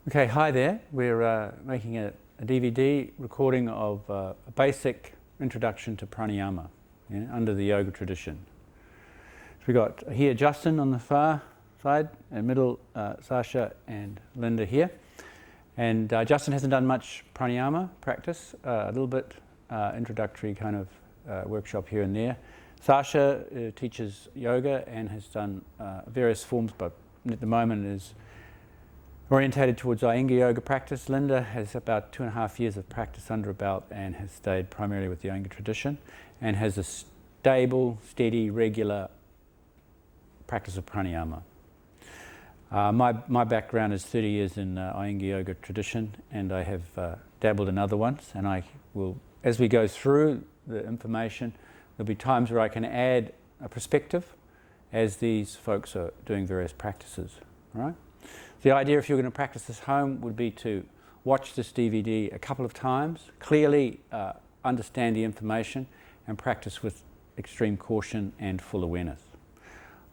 Okay, hi there. We're making a DVD recording of a basic introduction to pranayama under the yoga tradition. So we got here Justin on the far side, and middle Sasha and Linda here. And Justin hasn't done much pranayama practice, a little bit introductory kind of workshop here and there. Sasha teaches yoga and has done various forms, but at the moment is orientated towards Iyengar yoga practice. Linda has about 2.5 years of practice under her belt and has stayed primarily with the Iyengar tradition and has a stable, steady, regular practice of pranayama. My background is 30 years in Iyengar yoga tradition, and I have dabbled in other ones, and I will, as we go through the information, there'll be times where I can add a perspective as these folks are doing various practices, all right? The idea, if you're going to practice this home, would be to watch this DVD a couple of times, clearly understand the information, and practice with extreme caution and full awareness.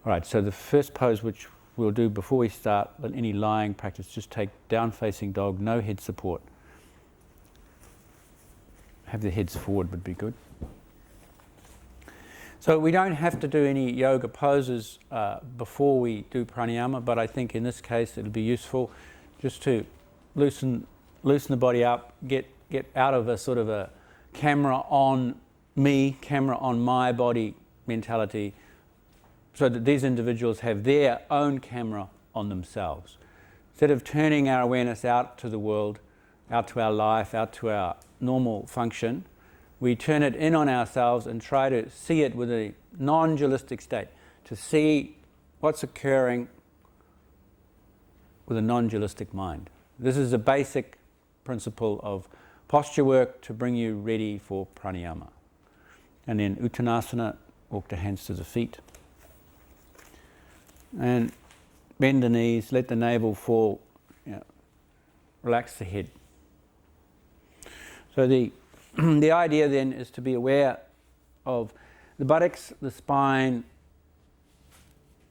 All right, so the first pose which we'll do before we start any lying practice, just take down-facing dog, no head support. Have the heads forward would be good. So we don't have to do any yoga poses before we do pranayama, but I think in this case it'll be useful just to loosen the body up, get out of a sort of a camera on me, camera on my body mentality, so that these individuals have their own camera on themselves. Instead of turning our awareness out to the world, out to our life, out to our normal function, we turn it in on ourselves and try to see it with a non-dualistic state, to see what's occurring with a non-dualistic mind. This is a basic principle of posture work to bring you ready for pranayama. And then Uttanasana, walk the hands to the feet. And bend the knees, let the navel fall, relax the head. So the idea then is to be aware of the buttocks, the spine,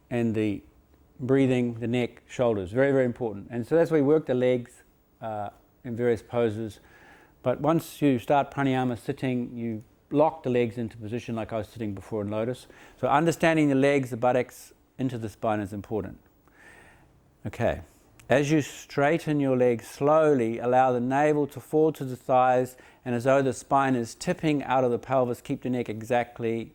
and the breathing, the neck, shoulders. Very, very important. And so that's where we work the legs in various poses. But once you start pranayama sitting, you lock the legs into position like I was sitting before in lotus. So understanding the legs, the buttocks, into the spine is important. Okay. As you straighten your legs slowly, allow the navel to fall to the thighs, and as though the spine is tipping out of the pelvis, keep the neck exactly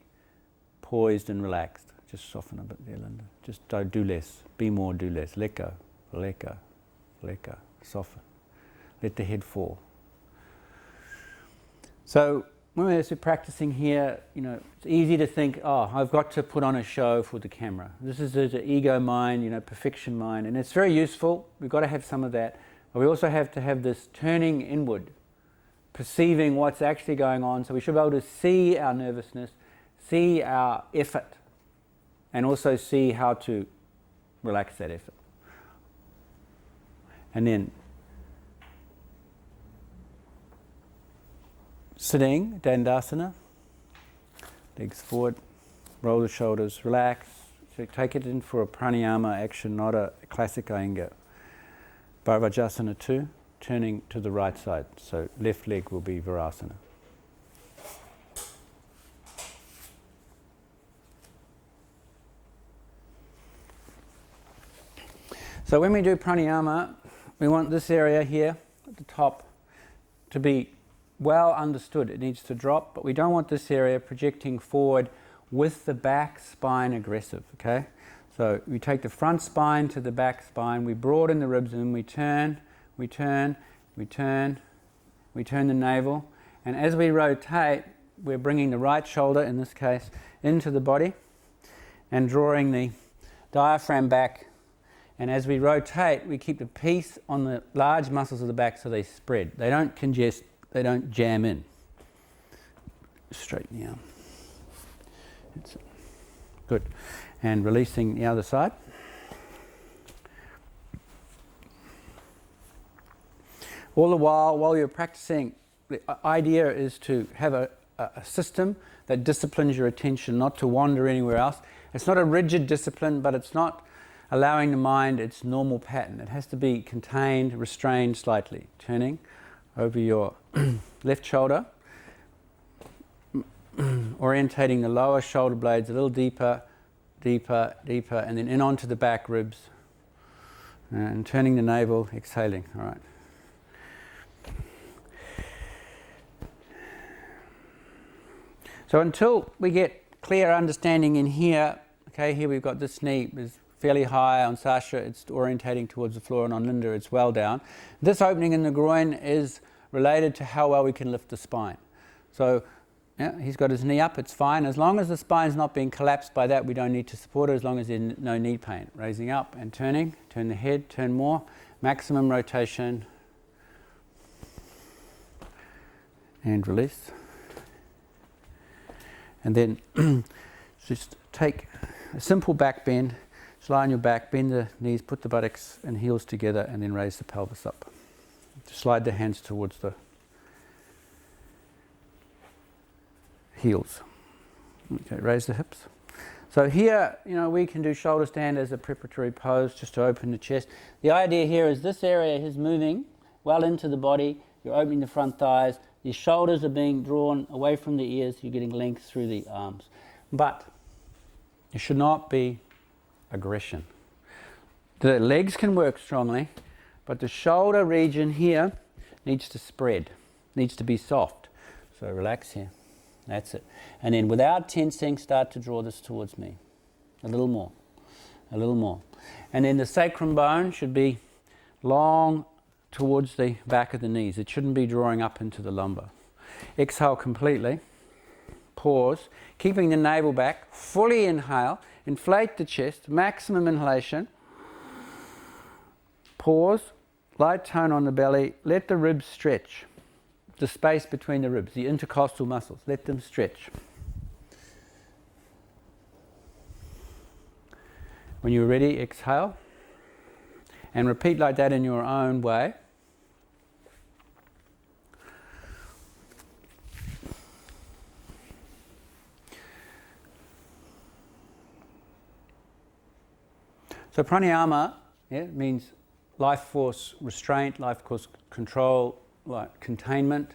poised and relaxed. Just soften a bit there, Linda. Just don't do less. Be more, do less. Let go, let go, let go. Soften. Let the head fall. So when we're practicing here, it's easy to think, oh, I've got to put on a show for the camera. This is the ego mind, perfection mind, and it's very useful. We've got to have some of that. But we also have to have this turning inward, perceiving what's actually going on. So we should be able to see our nervousness, see our effort, and also see how to relax that effort. And then sitting, Dandasana, legs forward, roll the shoulders, relax. So take it in for a pranayama action, not a classic Iyengar. Bharvajasana 2, turning to the right side. So left leg will be Virasana. So when we do pranayama, we want this area here at the top to be well understood. It needs to drop, but we don't want this area projecting forward with the back spine aggressive, okay? So we take the front spine to the back spine, we broaden the ribs, and we turn the navel, and as we rotate, we're bringing the right shoulder, in this case, into the body and drawing the diaphragm back, and as we rotate, we keep the peace on the large muscles of the back so they spread. They don't congest, they don't jam in. Straighten the arm. That's it. Good. And releasing the other side. All the while you're practicing, the idea is to have a system that disciplines your attention, not to wander anywhere else. It's not a rigid discipline, but it's not allowing the mind its normal pattern. It has to be contained, restrained slightly. Turning over your left shoulder, orientating the lower shoulder blades a little deeper, deeper, deeper, and then in onto the back ribs. And turning the navel, exhaling. All right. So until we get clear understanding in here, okay, here we've got this knee is fairly high on Sasha, it's orientating towards the floor, and on Linda it's well down. This opening in the groin is related to how well we can lift the spine. So yeah, he's got his knee up, it's fine. As long as the spine's not being collapsed by that, we don't need to support it, as long as there's no knee pain. Raising up and turning, turn the head, turn more, maximum rotation, and release. And then just take a simple back bend, just lie on your back, bend the knees, put the buttocks and heels together, and then raise the pelvis up. Just slide the hands towards the heels. Okay, raise the hips. So here, we can do shoulder stand as a preparatory pose just to open the chest. The idea here is this area is moving well into the body. You're opening the front thighs. Your shoulders are being drawn away from the ears. You're getting length through the arms. But it should not be aggression. The legs can work strongly, but the shoulder region here needs to spread, needs to be soft. So relax here. That's it. And then without tensing, start to draw this towards me. A little more. A little more. And then the sacrum bone should be long towards the back of the knees. It shouldn't be drawing up into the lumbar. Exhale completely. Pause. Keeping the navel back. Fully inhale. Inflate the chest. Maximum inhalation. Pause. Light tone on the belly. Let the ribs stretch. The space between the ribs, the intercostal muscles. Let them stretch. When you're ready, exhale. And repeat like that in your own way. So pranayama means life force restraint, life force control, like containment,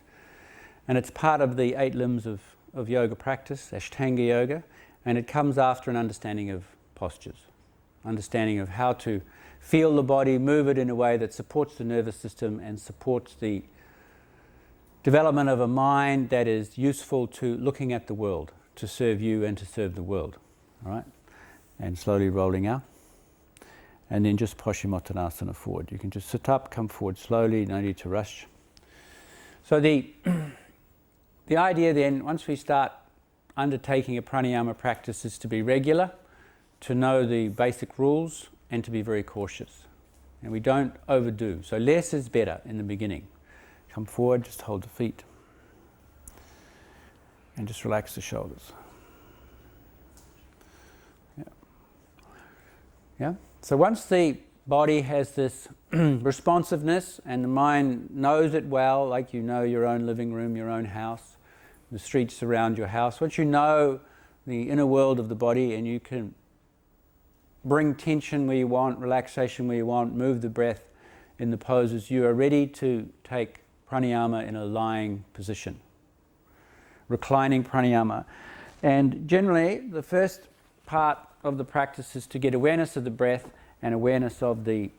and it's part of the 8 limbs of yoga practice, Ashtanga yoga, and it comes after an understanding of postures, understanding of how to feel the body, move it in a way that supports the nervous system and supports the development of a mind that is useful to looking at the world, to serve you and to serve the world. All right? And slowly rolling out. And then just Paschimottanasana forward. You can just sit up, come forward slowly, no need to rush. So the idea then, once we start undertaking a pranayama practice, is to be regular, to know the basic rules, and to be very cautious. And we don't overdo. So less is better in the beginning. Come forward, just hold the feet. And just relax the shoulders. Yeah? So once the body has this responsiveness and the mind knows it well, like you know your own living room, your own house, the streets around your house, once you know the inner world of the body and you can bring tension where you want, relaxation where you want, move the breath in the poses, you are ready to take pranayama in a lying position. Reclining pranayama. And generally the first part of the practice is to get awareness of the breath and awareness of the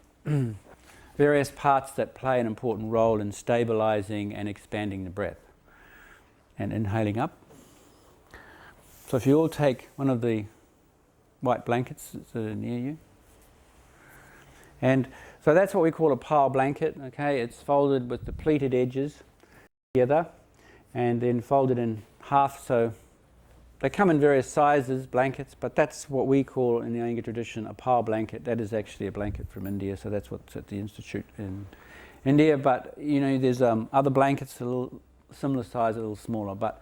various parts that play an important role in stabilizing and expanding the breath. And inhaling up. So if you all take one of the white blankets that are near you. And so that's what we call a pile blanket, okay? It's folded with the pleated edges together and then folded in half. So they come in various sizes, blankets, but that's what we call in the Iyengar tradition a pile blanket. That is actually a blanket from India, so that's what's at the Institute in India. But you know, there's other blankets a little similar size, a little smaller. But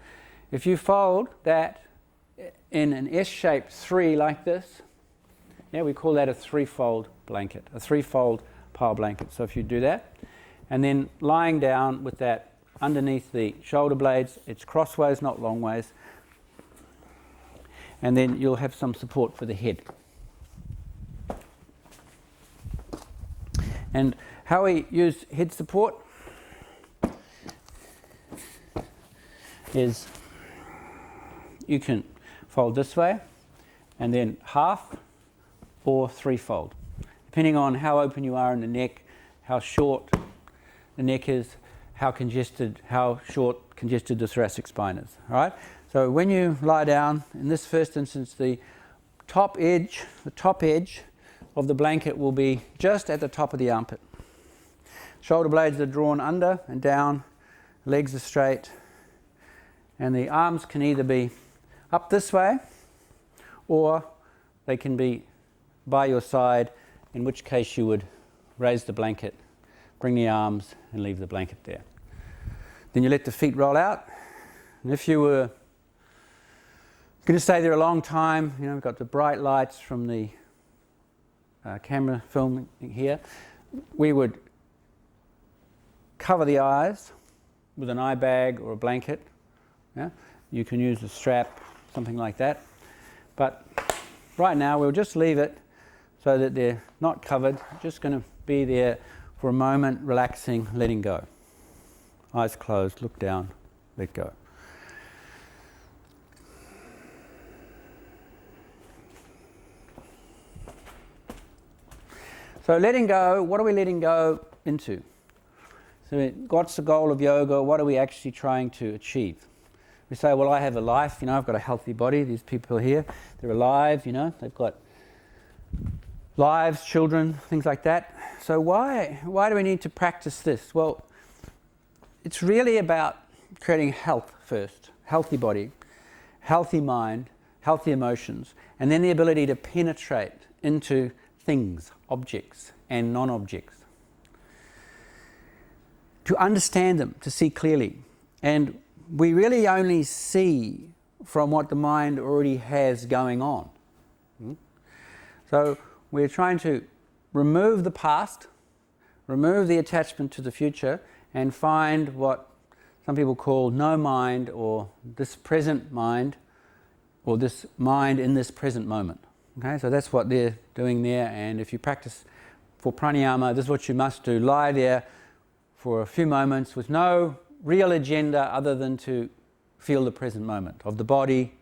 if you fold that in an S-shaped 3 like this, yeah, we call that a 3-fold blanket, a 3-fold pile blanket. So if you do that, and then lying down with that underneath the shoulder blades, it's crossways, not long ways. And then you'll have some support for the head. And how we use head support is you can fold this way and then half or threefold, depending on how open you are in the neck, how short the neck is, how short congested the thoracic spine is. All right. So when you lie down, in this first instance, the top edge of the blanket will be just at the top of the armpit. Shoulder blades are drawn under and down, legs are straight, and the arms can either be up this way or they can be by your side, in which case you would raise the blanket, bring the arms and leave the blanket there. Then you let the feet roll out, and if you were going to stay there a long time, we've got the bright lights from the camera film here, we would cover the eyes with an eye bag or a blanket. Yeah? You can use a strap, something like that. But right now we'll just leave it so that they're not covered, just going to be there for a moment, relaxing, letting go. Eyes closed, look down, let go. So letting go, what are we letting go into? So what's the goal of yoga? What are we actually trying to achieve? We say, well, I have a life, I've got a healthy body. These people here, they're alive, they've got lives, children, things like that. So why do we need to practice this? Well, it's really about creating health first, healthy body, healthy mind, healthy emotions, and then the ability to penetrate into things, objects and non-objects. To understand them, to see clearly. And we really only see from what the mind already has going on. So we're trying to remove the past, remove the attachment to the future, and find what some people call no mind, or this present mind, or this mind in this present moment. Okay, so that's what they're doing there, and if you practice for pranayama, this is what you must do. Lie there for a few moments with no real agenda other than to feel the present moment of the body,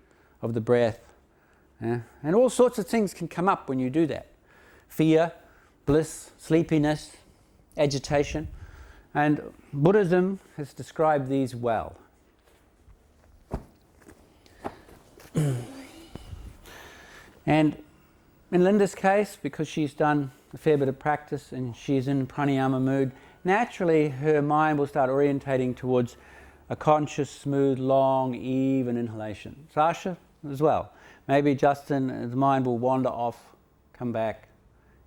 of the breath. Yeah? And all sorts of things can come up when you do that. Fear, bliss, sleepiness, agitation. And Buddhism has described these well. And in Linda's case, because she's done a fair bit of practice and she's in pranayama mood, naturally her mind will start orientating towards a conscious, smooth, long, even inhalation. Sasha as well. Maybe Justin, the mind will wander off, come back,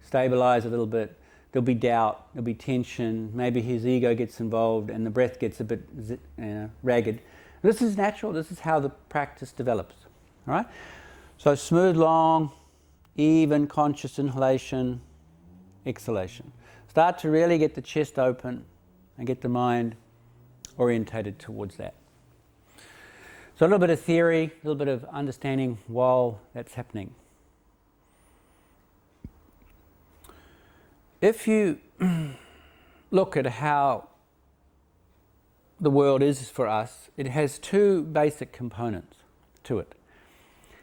stabilize a little bit. There'll be doubt, there'll be tension, maybe his ego gets involved and the breath gets a bit ragged. This is natural, this is how the practice develops. All right? So smooth, long, even, conscious inhalation, exhalation. Start to really get the chest open and get the mind orientated towards that. So a little bit of theory, a little bit of understanding while that's happening. If you look at how the world is for us, it has two basic components to it.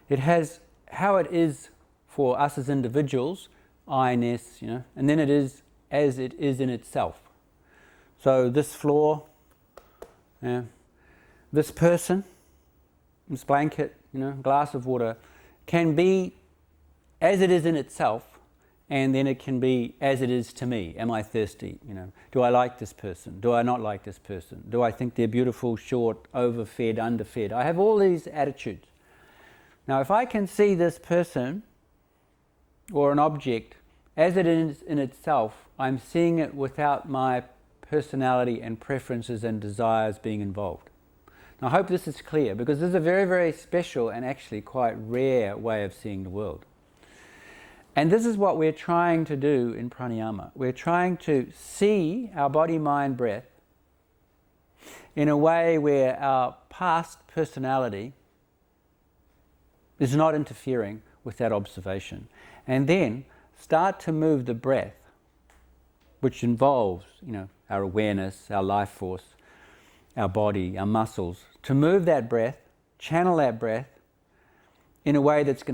It has how it is for us as individuals, I-ness, and then it is as it is in itself. So this floor, this person, this blanket, glass of water, can be as it is in itself, and then it can be as it is to me. Am I thirsty? Do I like this person? Do I not like this person? Do I think they're beautiful, short, overfed, underfed? I have all these attitudes. Now, if I can see this person or an object as it is in itself, I'm seeing it without my personality and preferences and desires being involved. Now, I hope this is clear, because this is a very, very special and actually quite rare way of seeing the world. And this is what we're trying to do in pranayama. We're trying to see our body, mind, breath in a way where our past personality is not interfering with that observation. And then start to move the breath which involves, our awareness, our life force, our body, our muscles, to move that breath, channel that breath in a way that's going